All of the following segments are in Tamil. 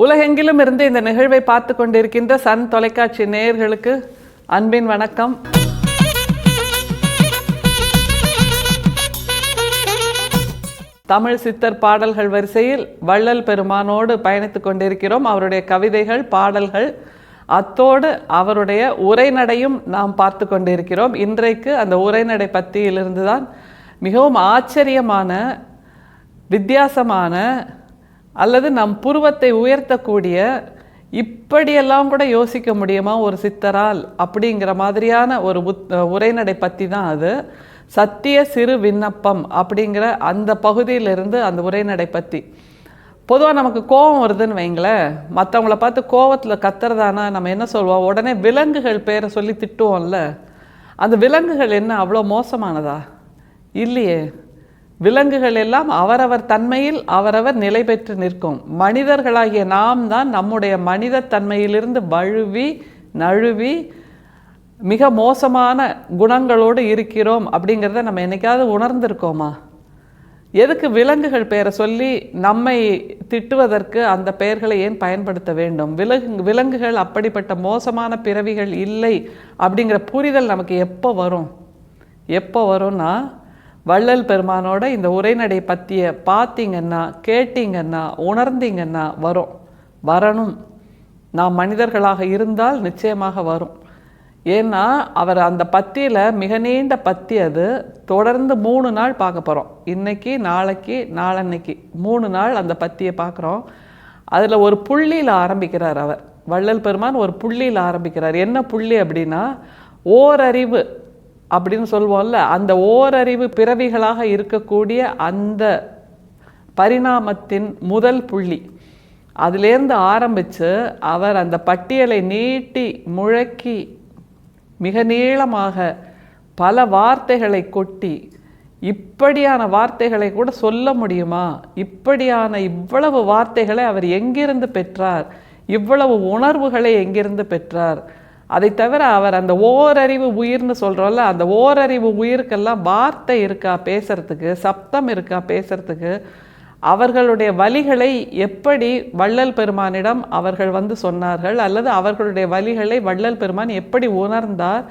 உலகெங்கிலும் இருந்து இந்த நிகழ்வை பார்த்து கொண்டிருக்கின்ற சன் தொலைக்காட்சி நேயர்களுக்கு அன்பின் வணக்கம். தமிழ் சித்தர் பாடல்கள் வரிசையில் வள்ளல் பெருமானோடு பயணித்துக் கொண்டிருக்கிறோம். அவருடைய கவிதைகள், பாடல்கள், அத்தோடு அவருடைய உரைநடையும் நாம் பார்த்து கொண்டிருக்கிறோம். இன்றைக்கு அந்த உரைநடை பத்தியிலிருந்து தான் மிகவும் ஆச்சரியமான, வித்தியாசமான அல்லது நம் புருவத்தை உயர்த்தக்கூடிய, இப்படியெல்லாம் கூட யோசிக்க முடியுமா ஒரு சித்தரால் அப்படிங்கிற மாதிரியான ஒரு உரைநடை பற்றி தான் அது. சத்திய சிறு விண்ணப்பம் அப்படிங்கிற அந்த பகுதியிலிருந்து அந்த உரைநடை பற்றி. பொதுவாக நமக்கு கோபம் வருதுன்னு வைங்களேன், மற்றவங்கள பார்த்து கோபத்தில் கத்துறதானா நம்ம என்ன சொல்லுவோம்? உடனே விலங்குகள் பேரை சொல்லி திட்டுவோம்ல. அந்த விலங்குகள் என்ன அவ்வளோ மோசமானதா? இல்லையே. விலங்குகள் எல்லாம் அவரவர் தன்மையில் அவரவர் நிலை பெற்று நிற்கும். மனிதர்களாகிய நாம் தான் நம்முடைய மனித தன்மையிலிருந்து வழுவி நழுவி மிக மோசமான குணங்களோடு இருக்கிறோம் அப்படிங்கிறத நம்ம என்னைக்காவது உணர்ந்திருக்கோமா? எதுக்கு விலங்குகள் பெயரை சொல்லி நம்மை திட்டுவதற்கு அந்த பெயர்களை ஏன் பயன்படுத்த வேண்டும்? விலங்குகள் அப்படிப்பட்ட மோசமான பிறவிகள் இல்லை அப்படிங்கிற புரிதல் நமக்கு எப்போ வரும்னா வள்ளல் பெருமானோட இந்த உரைநடை பற்றிய பார்த்தீங்கன்னா, கேட்டீங்கன்னா, உணர்ந்தீங்கன்னா வரணும். நாம் மனிதர்களாக இருந்தால் நிச்சயமாக வரும். ஏன்னா அவர் அந்த பத்தியில் மிக நீண்ட பத்தி, அது தொடர்ந்து 3 நாள் பார்க்க போகிறோம். இன்னைக்கு, நாளைக்கு, நாளன்னைக்கு 3 நாள் அந்த பத்தியை பார்க்குறோம். அதில் ஒரு புள்ளியில் ஆரம்பிக்கிறார் அவர். வள்ளல் பெருமான் ஒரு புள்ளியில் ஆரம்பிக்கிறார். என்ன புள்ளி அப்படின்னா, ஓரறிவு அப்படின்னு சொல்லுவோம்ல, அந்த ஓரறிவு பிறவிகளாக இருக்கக்கூடிய அந்த பரிணாமத்தின் முதல் புள்ளி. அதிலேருந்து ஆரம்பித்து அவர் அந்த பட்டியலை நீட்டி முழக்கி மிக நீளமாக பல வார்த்தைகளை கொட்டி, இப்படியான வார்த்தைகளை கூட சொல்ல முடியுமா? இவ்வளவு வார்த்தைகளை அவர் எங்கிருந்து பெற்றார்? இவ்வளவு உணர்வுகளை எங்கிருந்து பெற்றார்? அதை தவிர அவர் அந்த ஓரறிவு உயிர்னு சொல்கிறோம்ல, அந்த ஓரறிவு உயிருக்கெல்லாம் வார்த்தை இருக்கா பேசுறதுக்கு? சப்தம் இருக்கா பேசுறதுக்கு? அவர்களுடைய வலிகளை எப்படி வள்ளல் பெருமானிடம் அவர்கள் சொன்னார்கள், அல்லது அவர்களுடைய வலிகளை வள்ளல் பெருமான் எப்படி உணர்ந்தார்,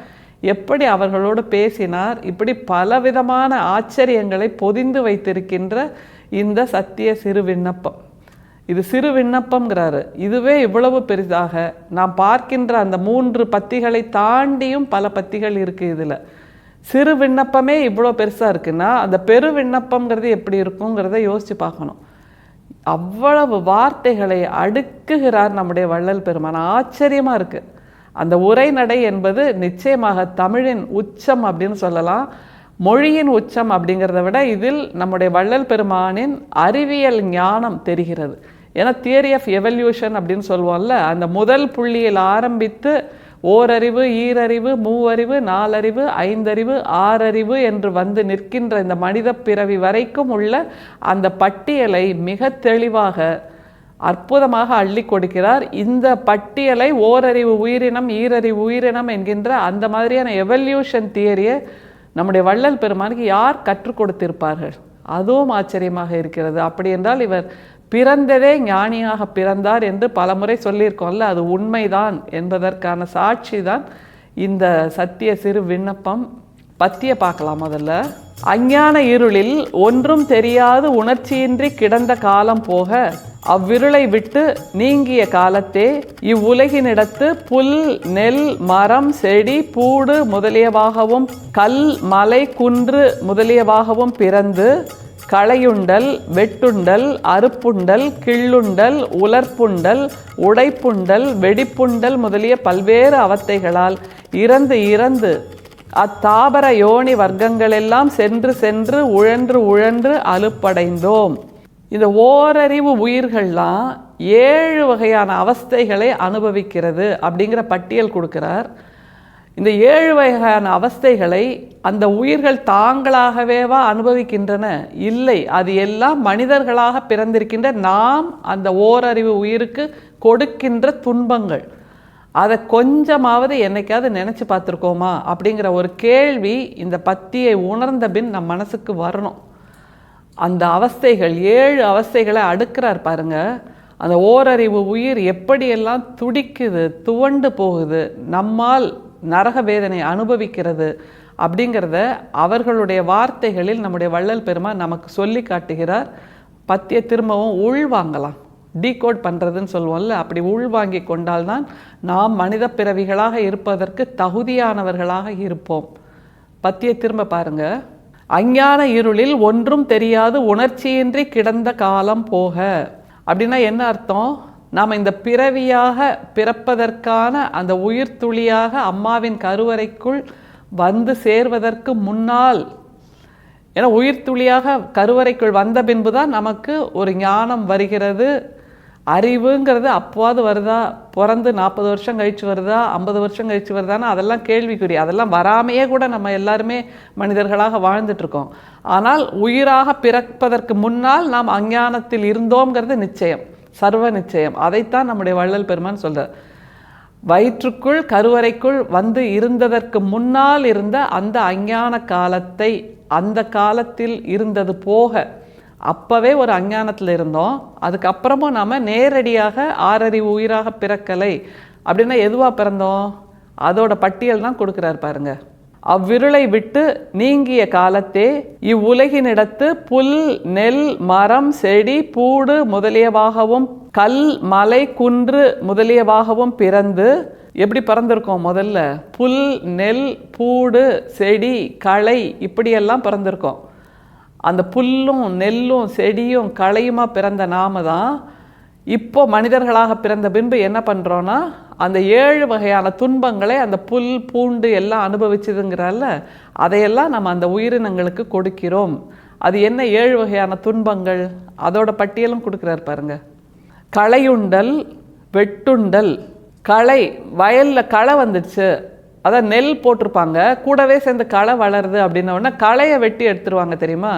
எப்படி அவர்களோடு பேசினார்? இப்படி பலவிதமான ஆச்சரியங்களை பொதிந்து வைத்திருக்கின்ற இந்த சத்திய சிறு விண்ணப்பம். இது சிறு விண்ணப்பங்கிறாரு. இதுவே இவ்வளவு பெரிதாக நாம் பார்க்கின்ற அந்த 3 பத்திகளை தாண்டியும் பல பத்திகள் இருக்குது. இதில் சிறு விண்ணப்பமே இவ்வளோ பெருசாக இருக்குன்னா அந்த பெரு விண்ணப்பங்கிறது எப்படி இருக்குங்கிறத யோசித்து பார்க்கணும். அவ்வளவு வார்த்தைகளை அடுக்குகிறார் நம்முடைய வள்ளல் பெருமான். ஆச்சரியமாக இருக்குது. அந்த உரைநடை என்பது நிச்சயமாக தமிழின் உச்சம் அப்படின்னு சொல்லலாம். மொழியின் உச்சம் அப்படிங்கிறத விட இதில் நம்முடைய வள்ளல் பெருமானின் அறிவியல் ஞானம் தெரிகிறது. ஏன்னா தியரி ஆஃப் எவல்யூஷன் அப்படின்னு சொல்லுவோம்ல, அந்த முதல் புள்ளியில் ஆரம்பித்து ஓரறிவு, ஈரறிவு, மூவறிவு, 4 அறிவு, 5 அறிவு, 6 அறிவு என்று நிற்கின்ற இந்த மனித பிறவி வரைக்கும் உள்ள அந்த பட்டியலை மிக தெளிவாக அற்புதமாக அள்ளி கொடுக்கிறார். இந்த பட்டியலை ஓரறிவு உயிரினம், ஈரறிவு உயிரினம் என்கின்ற அந்த மாதிரியான எவல்யூஷன் தியரியை நம்முடைய வள்ளல் பெருமானுக்கு யார் கற்றுக் கொடுத்திருப்பார்கள்? அதுவும் ஆச்சரியமாக இருக்கிறது. அப்படி என்றால் இவர் பிறந்ததே ஞானியாக பிறந்தார் என்று பலமுறை சொல்லியிருக்கோம்ல, அது உண்மைதான் என்பதற்கான சாட்சி தான் இந்த சத்திய சிறு விண்ணப்பம். பத்தியை பார்க்கலாம். முதல்ல, அஞ்ஞான இருளில் ஒன்றும் தெரியாது உணர்ச்சியின்றி கிடந்த காலம் போக, அவ்விருளை விட்டு நீங்கிய காலத்தே இவ்வுலகினிடத்து புல், நெல், மரம், செடி, பூடு முதலியவாகவும் கல், மலை, குன்று முதலியவாகவும் பிறந்து களையுண்டல், வெட்டுண்டல், அறுப்புண்டல், கிள்ளுண்டல், உலர்ப்புண்டல், உடைப்புண்டல், வெடிப்புண்டல் முதலிய பல்வேறு அவத்தைகளால் இறந்து அத்தாபர யோனி வர்க்கங்களெல்லாம் சென்று உழன்று அலுப்படைந்தோம். இந்த ஓரறிவு உயிர்கள்லாம் 7 வகையான அவஸ்தைகளை அனுபவிக்கிறது அப்படிங்கிற பட்டியல் கொடுக்கிறார். இந்த 7 வகையான அவஸ்தைகளை அந்த உயிர்கள் தாங்களாகவேவா அனுபவிக்கின்றன? இல்லை, அது எல்லாம் மனிதர்களாக பிறந்திருக்கின்ற நாம் அந்த ஓரறிவு உயிருக்கு கொடுக்கின்ற துன்பங்கள். அதை கொஞ்சமாவது என்னைக்காவது நினச்சி பார்த்துருக்கோமா அப்படிங்கிற ஒரு கேள்வி இந்த பத்தியை உணர்ந்த பின் நம் மனசுக்கு வரணும். அந்த அவஸ்தைகள் 7 அவஸ்தைகளை அடுக்கிறார் பாருங்க. அந்த ஓரறிவு உயிர் எப்படியெல்லாம் துடிக்குது, துவண்டு போகுது, நம்மால் நரக வேதனை அனுபவிக்கிறது அப்படிங்கிறத அவர்களுடைய வார்த்தைகளில் நம்முடைய வள்ளல் பெருமான் நமக்கு சொல்லி காட்டுகிறார். பத்திய திரும்பவும் உள்வாங்கலாம், டீகோட் பண்ணுறதுன்னு சொல்லுவோம்ல, அப்படி உள்வாங்கி கொண்டால்தான் நாம் மனித பிறவிகளாக இருப்பதற்கு தகுதியானவர்களாக இருப்போம். பத்திய திரும்ப பாருங்க. அஞ்ஞான இருளில் ஒன்றும் தெரியாது உணர்ச்சியின்றி கிடந்த காலம் போக அப்படின்னா என்ன அர்த்தம்? நாம் இந்த பிறவியாக பிறப்பதற்கான அந்த உயிர் துளியாக அம்மாவின் கருவறைக்குள் வந்து சேர்வதற்கு முன்னால், ஏன்னா உயிர் துளியாக கருவறைக்குள் வந்த பின்பு தான் நமக்கு ஒரு ஞானம் வருகிறது. அறிவுங்கிறது அப்போது வருதா, பிறந்து 40 வருஷம் கழிச்சு வருதா, 50 வருஷம் கழிச்சு வருதான்னு அதெல்லாம் கேள்விக்குறி. அதெல்லாம் வராமையே கூட நம்ம எல்லாருமே மனிதர்களாக வாழ்ந்துட்டுருக்கோம். ஆனால் உயிராக பிறப்பதற்கு முன்னால் நாம் அஞ்ஞானத்தில் இருந்தோங்கிறது நிச்சயம், சர்வ நிச்சயம். அதைத்தான் நம்முடைய வள்ளல் பெருமான் சொல்கிறார். வயிற்றுக்குள் கருவறைக்குள் வந்து இருந்ததற்கு முன்னால் இருந்த அந்த அஞ்ஞான காலத்தை, அந்த காலத்தில் இருந்தது போக, அப்போவே ஒரு அஞ்ஞானத்தில் இருந்தோம். அதுக்கப்புறமும் நாம் நேரடியாக ஆறறிவு உயிராக பிறக்கலை. அப்படின்னா எதுவாக பிறந்தோம்? அதோட பட்டியல் தான் கொடுக்குறார் பாருங்க. அவ்விருளை விட்டு நீங்கிய காலத்தே இவ்வுலகினிடத்து புல் நெல் மரம் செடி பூடு முதலியவாகவும் கல் மலை குன்று முதலியவாகவும் பிறந்து, எப்படி பிறந்திருக்கோம்? முதல்ல புல் நெல் பூடு செடி களை இப்படியெல்லாம் பிறந்திருக்கோம். அந்த புல்லும் நெல்லும் செடியும் களையுமா பிறந்த நாம தான் இப்போ மனிதர்களாக பிறந்த பின்பு என்ன பண்ணுறோன்னா, அந்த 7 வகையான துன்பங்களை அந்த புல் பூண்டு எல்லாம் அனுபவிச்சதுங்கிறால அதையெல்லாம் நம்ம அந்த உயிரினங்களுக்கு கொடுக்கிறோம். அது என்ன 7 வகையான துன்பங்கள்? அதோட பட்டியலும் கொடுக்குறாரு பாருங்க. களையுண்டல், வெட்டுண்டல். களை, வயலில் களை வந்துடுச்சு, அதான் நெல் போட்டிருப்பாங்க, கூடவே சேர்ந்து களை வளருது அப்படின்னோடனே களையை வெட்டி எடுத்துருவாங்க தெரியுமா?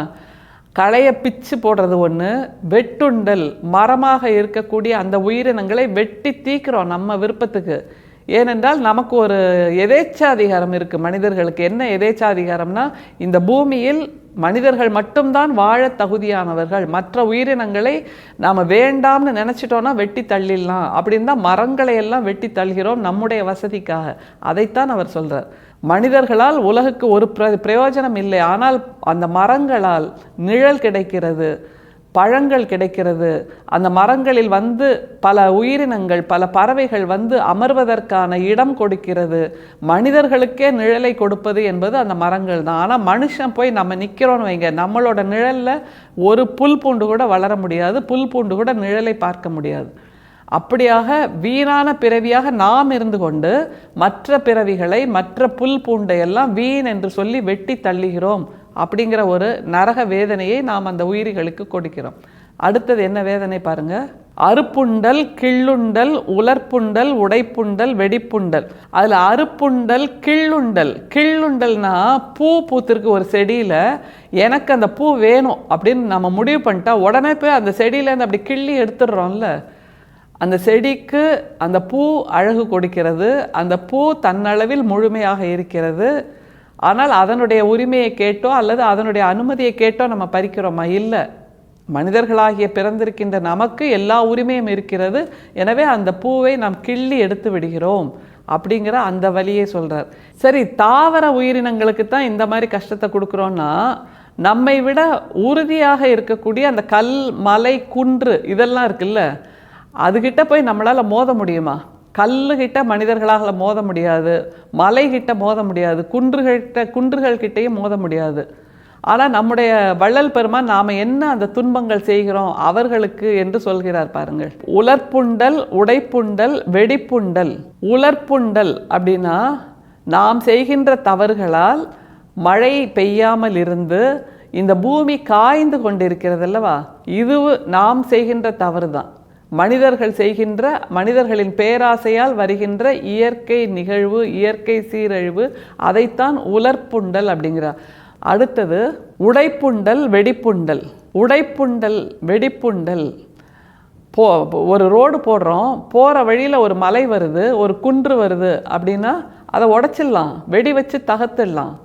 களையை பிச்சு போடுறது ஒன்று. வெட்டுண்டல், மரமாக இருக்கக்கூடிய அந்த உயிரினங்களை வெட்டி தீக்கிறோம் நம்ம விருப்பத்துக்கு. ஏனென்றால் நமக்கு ஒரு எதேச்சாதிகாரம் இருக்குது மனிதர்களுக்கு. என்ன எதேச்சாதிகாரம்னா, இந்த பூமியில் மனிதர்கள் மட்டும்தான் வாழ தகுதியானவர்கள், மற்ற உயிரினங்களை நாம் வேண்டாம்னு நினச்சிட்டோன்னா வெட்டி தள்ளிடலாம் அப்படின்னு தான் மரங்களை எல்லாம் வெட்டி தள்ளுகிறோம் நம்முடைய வசதிக்காக. அதைத்தான் அவர் சொல்கிறார். மனிதர்களால் உலகுக்கு ஒரு பிரயோஜனம் இல்லை, ஆனால் அந்த மரங்களால் நிழல் கிடைக்கிறது, பழங்கள் கிடைக்கிறது. அந்த மரங்களில் வந்து பல உயிரினங்கள், பல பறவைகள் வந்து அமர்வதற்கான இடம் கொடுக்கிறது. மனிதர்களுக்கே நிழலை கொடுப்பது என்பது அந்த மரங்கள் தான். ஆனால் மனுஷன் போய் நம்ம நிற்கிறோன்னு வைங்க, நம்மளோட நிழலில் ஒரு புல் பூண்டு கூட வளர முடியாது, புல் பூண்டு கூட நிழலை பார்க்க முடியாது. அப்படியாக வீணான பிறவியாக நாம் இருந்து கொண்டு மற்ற பிறவிகளை, மற்ற புல் பூண்டை எல்லாம் வீண் என்று சொல்லி வெட்டி தள்ளுகிறோம். அப்படிங்கிற ஒரு நரக வேதனையை நாம் அந்த உயிரிகளுக்கு கொடுக்கிறோம். அடுத்தது என்ன வேதனை பாருங்க. அறுப்புண்டல், கிள்ளுண்டல், உலர்ப்புண்டல், உடைப்புண்டல், வெடிப்புண்டல். அதில் அறுப்புண்டல், கிள்ளுண்டல். கிள்ளுண்டல்னா பூ பூத்திருக்கு ஒரு செடியில், எனக்கு அந்த பூ வேணும் அப்படின்னு நம்ம முடிவு பண்ணிட்டா உடனே போய் அந்த செடியிலேருந்து அப்படி கிள்ளி எடுத்துடுறோம்ல. அந்த செடிக்கு அந்த பூ அழகு கொடுக்கிறது, அந்த பூ தன்னளவில் முழுமையாக இருக்கிறது. ஆனால் அதனுடைய உரிமையை கேட்டோ அல்லது அதனுடைய அனுமதியை கேட்டோ நம்ம பறிக்கிறோமா? இல்லை. மனிதர்களாகிய பிறந்திருக்கின்ற நமக்கு எல்லா உரிமையும் இருக்கிறது. எனவே அந்த பூவை நாம் கிள்ளி எடுத்து விடுகிறோம் அப்படிங்கிற அந்த வழியை சொல்கிறார். சரி, தாவர உயிரினங்களுக்கு தான் இந்த மாதிரி கஷ்டத்தை கொடுக்குறோன்னா, நம்மை விட உறுதியாக இருக்கக்கூடிய அந்த கல் மலை குன்று இதெல்லாம் இருக்குல்ல, அதுகிட்ட போய் நம்மளால் மோத முடியுமா? கல்லுகிட்ட மனிதர்களால் மோத முடியாது, மலைகிட்ட மோத முடியாது, குன்றுகள்கிட்டையும் மோத முடியாது. ஆனால் நம்முடைய வள்ளல் பெருமான் நாம் என்ன அந்த துன்பங்கள் செய்கிறோம் அவர்களுக்கு என்று சொல்கிறார் பாருங்கள். உலர்ப்புண்டல், உடைப்புண்டல், வெடிப்புண்டல். உலர்ப்புண்டல் அப்படின்னா நாம் செய்கின்ற தவறுகளால் மழை பெய்யாமல் இருந்து இந்த பூமி காய்ந்து கொண்டிருக்கிறது அல்லவா, இது நாம் செய்கின்ற தவறு தான். மனிதர்கள் செய்கின்ற, மனிதர்களின் பேராசையால் வருகின்ற இயற்கை நிகழ்வு, இயற்கை சீரழிவு, அதைத்தான் உலர்ப்புண்டல் அப்படிங்கிறார். அடுத்தது உடைப்புண்டல், வெடிப்புண்டல். உடைப்புண்டல், வெடிப்புண்டல். ஒரு ரோடு போடுறோம், போகிற வழியில் ஒரு மலை வருது, ஒரு குன்று வருது அப்படின்னா அதை உடைச்சிடலாம், வெடி வச்சு தகர்த்திடலாம்.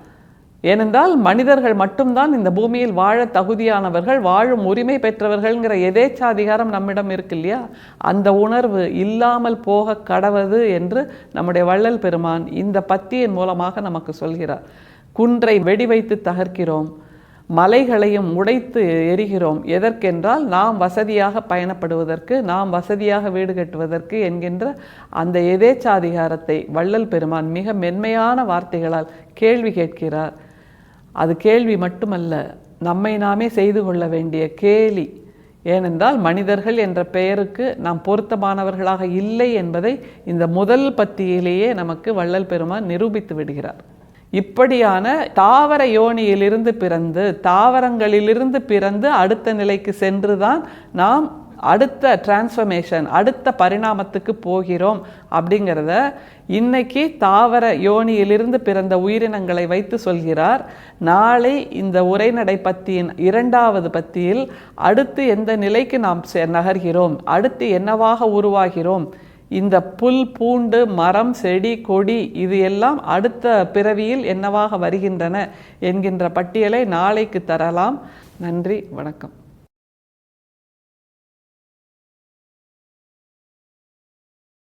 ஏனென்றால் மனிதர்கள் மட்டும்தான் இந்த பூமியில் வாழ தகுதியானவர்கள், வாழும் உரிமை பெற்றவர்கள்ங்கிற எதேச்சாதிகாரம் நம்மிடம் இருக்கு இல்லையா? அந்த உணர்வு இல்லாமல் போக கடவது என்று நம்முடைய வள்ளல் பெருமான் இந்த பத்தியின் மூலமாக நமக்கு சொல்கிறார். குன்றை வெடி வைத்து தகர்க்கிறோம், மலைகளையும் உடைத்து எரிகிறோம். எதற்கென்றால் நாம் வசதியாக பயணப்படுவதற்கு, நாம் வசதியாக வீடு கட்டுவதற்கு என்கின்ற அந்த எதேச்சாதிகாரத்தை வள்ளல் பெருமான் மிக மென்மையான வார்த்தைகளால் கேள்வி கேட்கிறார். அது கேள்வி மட்டுமல்ல, நம்மை நாமே செய்து கொள்ள வேண்டிய கேலி. ஏனென்றால் மனிதர்கள் என்ற பெயருக்கு நாம் பொருத்தமானவர்களாக இல்லை என்பதை இந்த முதல் பத்தியிலேயே நமக்கு வள்ளல் பெருமான் நிரூபித்து விடுகிறார். இப்படியான தாவர யோனியிலிருந்து பிறந்து, தாவரங்களிலிருந்து பிறந்து அடுத்த நிலைக்கு சென்றுதான் நாம் அடுத்த டிரான்ஸ்ஃபர்மேஷன், அடுத்த பரிணாமத்துக்கு போகிறோம் அப்படிங்கிறத இன்னைக்கு தாவர யோனியிலிருந்து பிறந்த உயிரினங்களை வைத்து சொல்கிறார். நாளை இந்த உரைநடை பத்தியின் 2வது பத்தியில் அடுத்து எந்த நிலைக்கு நாம் நகர்கிறோம், அடுத்து என்னவாக உருவாகிறோம், இந்த புல் பூண்டு மரம் செடி கொடி இது எல்லாம் அடுத்த பிறவியில் என்னவாக வருகின்றன என்கின்ற பட்டியலை நாளைக்கு தரலாம். நன்றி, வணக்கம்.